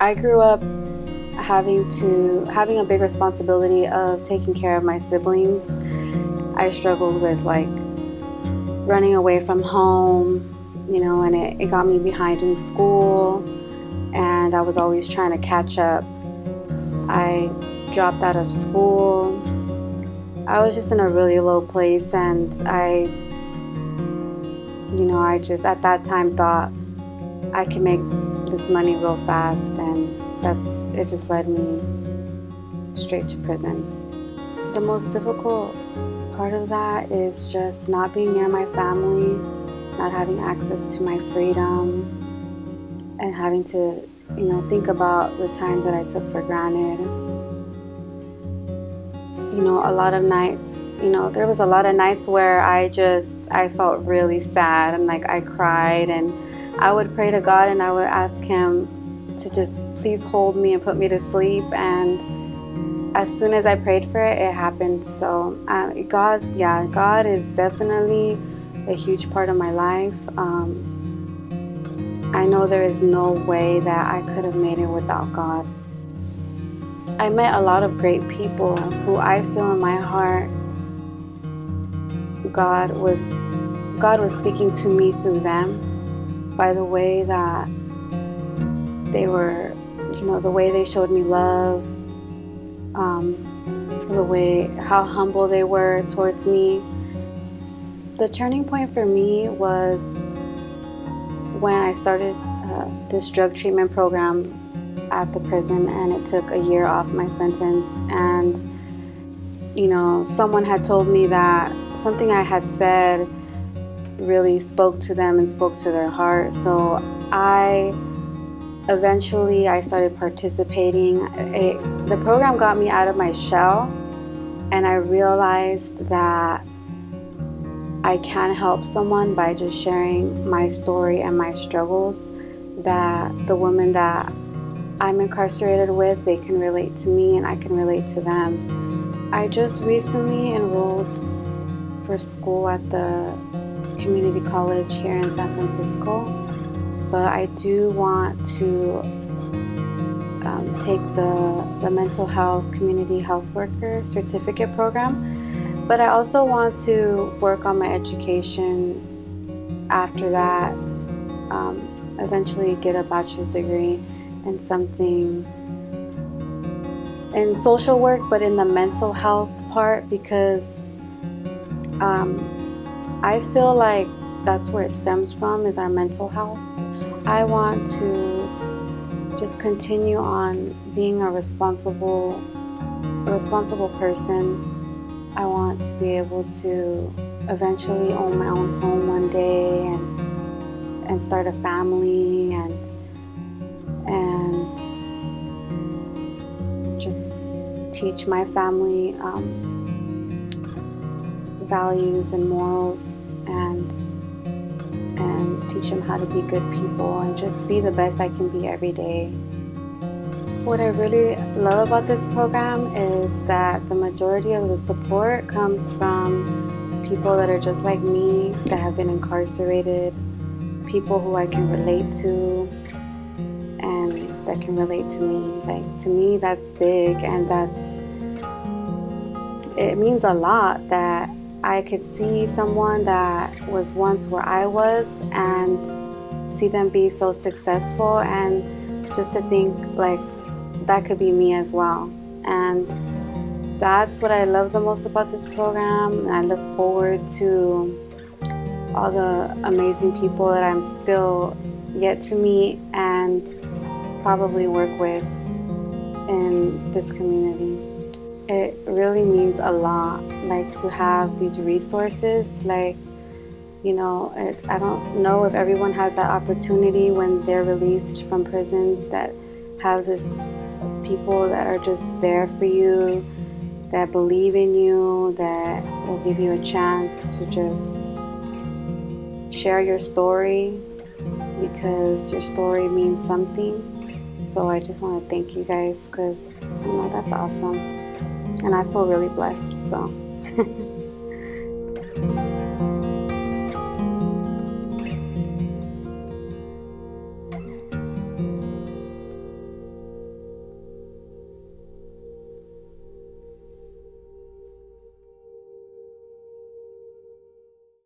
I grew up having a big responsibility of taking care of my siblings. I struggled with like running away from home, and it got me behind in school, and I was always trying to catch up. I dropped out of school. I was just in a really low place, and I just at that time thought I could make this money real fast, and it just led me straight to prison. The most difficult part of that is just not being near my family, not having access to my freedom, and having to, think about the time that I took for granted. A lot of nights, there was a lot of nights where I felt really sad, and like I cried, and I would pray to God and I would ask Him to just please hold me and put me to sleep. And as soon as I prayed for it, it happened. So God is definitely a huge part of my life. I know there is no way that I could have made it without God. I met a lot of great people who I feel in my heart God was speaking to me through them, by the way that they were, the way they showed me love, the way how humble they were towards me. The turning point for me was when I started this drug treatment program at the prison, and it took a year off my sentence. And someone had told me that something I had said really spoke to them and spoke to their heart. So I started participating. The program got me out of my shell, and I realized that I can help someone by just sharing my story and my struggles, that the women that I'm incarcerated with, they can relate to me and I can relate to them. I just recently enrolled for school at the community college here in San Francisco, but I do want to take the mental health community health worker certificate program, but I also want to work on my education after that, eventually get a bachelor's degree in something in social work, but in the mental health part, because I feel like that's where it stems from, is our mental health. I want to just continue on being a responsible person. I want to be able to eventually own my own home one day, and start a family, and just teach my family values and morals, and teach them how to be good people, and just be the best I can be every day. What I really love about this program is that the majority of the support comes from people that are just like me, that have been incarcerated, people who I can relate to, and that can relate to me. Like, to me, that's big, and it means a lot that I could see someone that was once where I was and see them be so successful, and just to think like that could be me as well. And that's what I love the most about this program. And I look forward to all the amazing people that I'm still yet to meet and probably work with in this community. It really means a lot, like, to have these resources. Like, I don't know if everyone has that opportunity when they're released from prison, that have this people that are just there for you, that believe in you, that will give you a chance to just share your story, because your story means something. So I just want to thank you guys, because that's awesome, and I feel really blessed. So